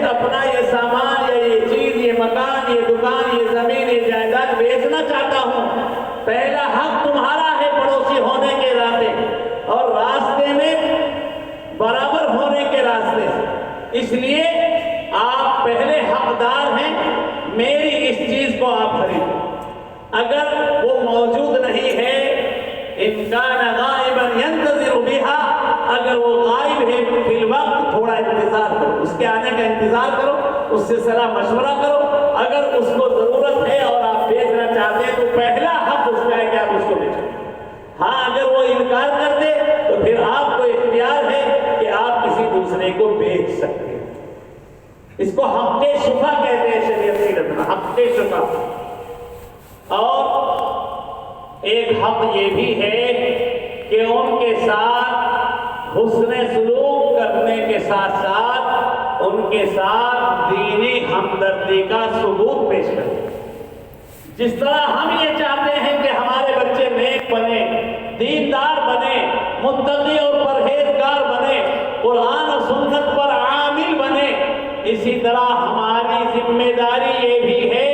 اپنا یہ سامان یا یہ چیز، یہ مکان، یہ دکان، یہ زمین، یہ جائیداد بیچنا چاہتا ہوں، پہلا حق تمہارا ہے پڑوسی ہونے کے راستے اور راستے میں برابر ہونے کے راستے سے۔ اس لیے آپ پہلے حقدار ہیں، میری اس چیز کو آپ خریدیں۔ اگر وہ موجود نہیں ہے، ان کان غائبا ينتظر بها، اگر وہ غائب ہے فی الوقت، تھوڑا انتظار کرو، اس کے آنے کا انتظار کرو، اس سے صلاح مشورہ کرو۔ اگر اس کو ضرورت ہے اور آپ بیچنا چاہتے ہیں تو پہلا حق اس کا ہے کہ آپ اس کو بیچیں۔ ہاں اگر وہ انکار کر دے تو پھر آپ کو اختیار ہے کہ آپ کسی دوسرے کو بیچ سکتے ہیں۔ اس کو حق شفا کہتے ہیں شریعت سیرت میں، حق شفا۔ اور ایک حق یہ بھی ہے کہ ان کے ساتھ حسن سلوک کرنے کے ساتھ ساتھ ان کے ساتھ دینی ہمدردی کا ثبوت پیش کریں۔ جس طرح ہم یہ چاہتے ہیں کہ ہمارے بچے نیک بنے، دیندار بنے، متقی اور پرہیزگار بنے، قرآن اور سنت پر عامل بنے، اسی طرح ہماری ذمہ داری یہ بھی ہے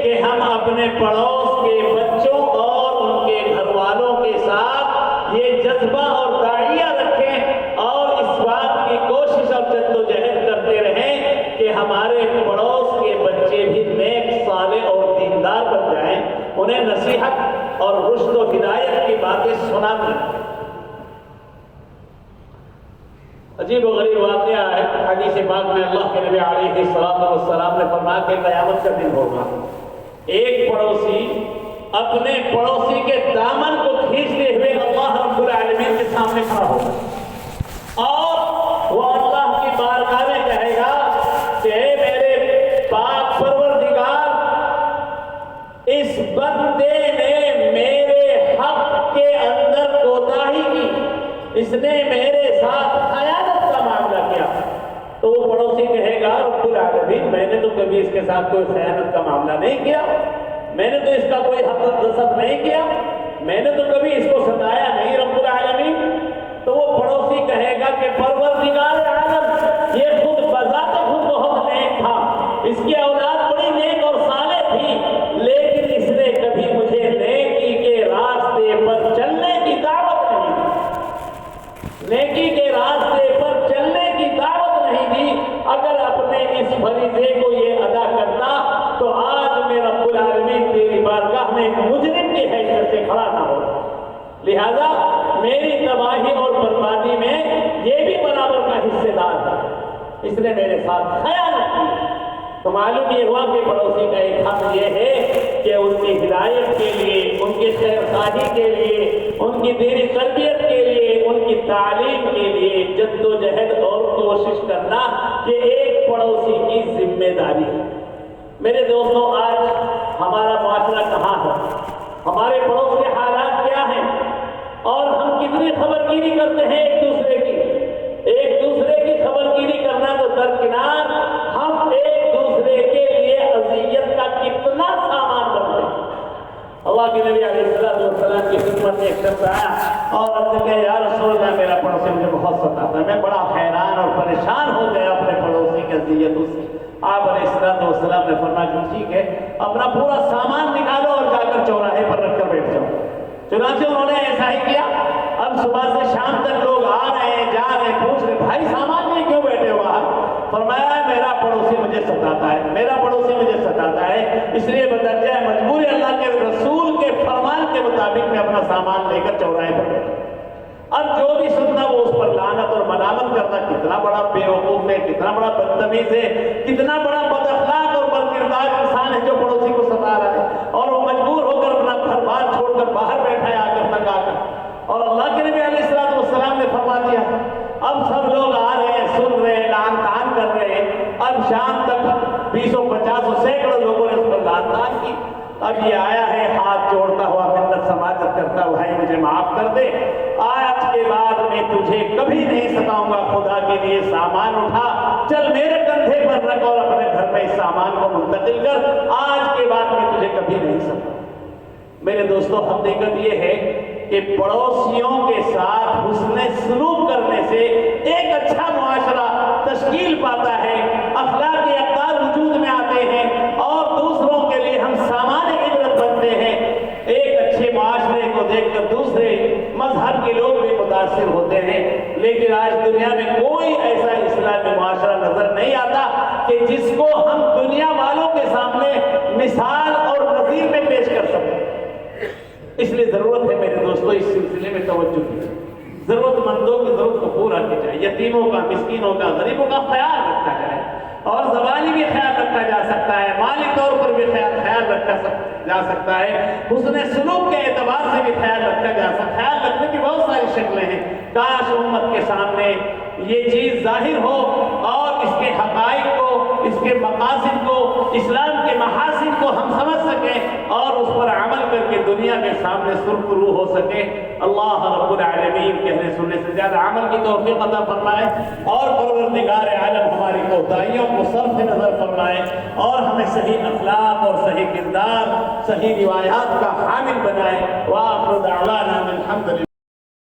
کہ ہم اپنے پڑوس کے بچوں اور ان کے گھر والوں کے ساتھ یہ جذبہ اور داعیہ رکھیں اور اس بات کی کوشش اور جدوجہد کرتے رہیں کہ ہمارے پڑوس کے بچے بھی نیک، صالح اور دیندار بن جائیں، انہیں نصیحت اور رشد و ہدایت کی باتیں سناتے ہیں۔ عجیب و غریب واقعہ ہے، حدیث پاک میں اللہ کے نبی علیہ السلام نے فرمایا کہ قیامت کا دن ہوگا، ایک پڑوسی اپنے پڑوسی کے دامن کو کھینچتے ہوئے اللہ رب العالمین کے سامنے کھڑا ہوگا اور وہ اللہ کی بارگاہ میں کہے گا کہ اے میرے پاک پروردگار، اس بندے نے میرے حق کے اندر کوتاہی کی، اس نے میرے ساتھ خیانت کا معاملہ کیا۔ تو وہ پڑوسی کہے گا رب العالمین، میں نے تو کبھی اس کے ساتھ کوئی خیانت کا معاملہ نہیں کیا، میں نے تو اس کا کوئی حق غصب نہیں کیا، میں نے تو کبھی اس کو ستایا نہیں رب العالمین۔ تو وہ پڑوسی کہے گا کہ پروردگار عالم، یہ خود بذات خود بہت نیک تھا، اس کی اولاد بڑی نیک اور صالح تھی، لیکن اس نے کبھی مجھے نیکی کے راستے پر چلنے کی دعوت نہیں دی، نیکی کے راستے پر چلنے کی دعوت نہیں دی۔ اگر اپنے اس فریضے کو یہ ادا کرتا تو آج میں رب العالمین تیری بارگاہ میں ایک مجرم کی حیثیت سے کھڑا نہ ہو، لہذا میری تباہی اور بربادی میں یہ بھی برابر کا حصے دار ہے، اس نے میرے ساتھ خیانت کی۔ تو معلوم یہ ہوا کہ پڑوسی کا ایک حق یہ ہے کہ ان کی ہدایت کے لیے، ان کی خیر خواہی کے لیے، ان کی دینی تربیت کے لیے، ان کی تعلیم کے لیے جدوجہد اور کوشش کرنا یہ ایک پڑوسی کی ذمہ داری ہے۔ میرے دوستوں، آج ہمارا معاشرہ کہاں ہے؟ ہمارے پڑوس کے حالات کیا ہیں؟ اور ہم کتنی خبرگیری کرتے ہیں ایک دوسرے کی؟ ایک دوسرے کی خبرگیری کرنا تو درکنار، ہم ایک دوسرے کے لیے اذیت کا کتنا سامان بنتے ہیں۔ اللہ کے نبی علیہ السلام کی خدمت میں ایک شخص آیا اور عرض کیا، یا رسول اللہ، میرا پڑوسی مجھے بہت ستاتا ہے، میں بڑا حیران اور پریشان ہو گیا اپنے پڑوسی کی اذیتوں سے۔ آپ علیہ السلام نے فرمایا کہ ٹھیک ہے، اپنا پورا سامان نکالو اور جا کر چوراہے پر رکھ کر بیٹھ جاؤ۔ چنانچہ انہوں نے ایسا ہی کیا۔ اب صبح سے شام تک لوگ آ رہے ہیں، جا رہے ہیں، پوچھ رہے بھائی سامان نہیں کیوں بیٹھے ہو آپ؟ فرمایا میرا پڑوسی مجھے ستاتا ہے، میرا پڑوسی مجھے ستاتا ہے، اس لیے بدرجہ مجبوری اللہ کے رسول کے فرمان کے مطابق میں اپنا سامان لے کر چوراہے پر بیٹھا۔ اب جو بھی سنتا وہ اس پر لعنت اور ملامت کرتا، کتنا بڑا بے وقوف ہے، کتنا بڑا بدتمیز ہے، کتنا بڑا بد اخلاق اور بدکردار انسان ہے جو پڑوسی کو ستا رہا ہے، اور وہ مجبور ہو کر اپنا گھر بار چھوڑ کر باہر بیٹھا ہے آ کر تک آ کر۔ اور اللہ کے نبی علیہ السلام نے فرما دیا، اب سب لوگ آ رہے ہیں، سن رہے ہیں، لعن طعن کر رہے ہیں۔ اب شام تک 20 50 سینکڑوں لوگوں نے اس پر لعن طعن کی۔ اب یہ آیا ہے ہاتھ جوڑتا ہوا، منت سماجت کرتا ہوا، بھائی مجھے معاف کر دے، آج کے بعد میں تجھے کبھی نہیں ستاؤں گا، خدا کے لیے سامان اٹھا، چل میرے کندھے پر رکھ اور اپنے گھر میں اس سامان کو منتقل کر، آج کے بعد میں تجھے کبھی نہیں ستاؤں۔ میرے دوستوں، حقیقت یہ ہے کہ پڑوسیوں کے ساتھ حسن سلوک کرنے سے ایک اچھا معاشرہ تشکیل پاتا ہے، اخلاق جس کو ہم دنیا والوں کے سامنے مثال اور نظیر میں پیش کر سکیں۔ اس لیے ضرورت ہے میرے دوستوں اس سلسلے میں توجہ کی، ضرورت مندوں کی ضرورت کو پورا کیا جائے، یتیموں کا، مسکینوں کا، غریبوں کا خیال رکھا جائے، اور زبانی بھی خیال رکھا جا سکتا ہے، مالی طور پر بھی خیال رکھا جا سکتا ہے، حسن سلوک کے اعتبار سے بھی خیال رکھا جا سکتا ہے۔ خیال رکھنے کی بہت ساری شکلیں ہیں، کاش امت کے سامنے یہ چیز ظاہر ہو اور اس کے حقائق کو، اس کے مقاصد کو، اسلام کے محاسن کو ہم سمجھ سکیں اور اس پر عمل کر کے دنیا کے سامنے سرخرو ہو سکے۔ اللہ رب العالمین کہنے سننے سے زیادہ عمل کی توفیق عطا فرمائے، اور پروردگار عالم ہماری کوتاہیوں کو صرف نظر فرمائے، اور ہمیں صحیح اخلاق اور صحیح کردار، صحیح روایات کا حامل بنائے۔ وآخر دعوانا الحمد للہ۔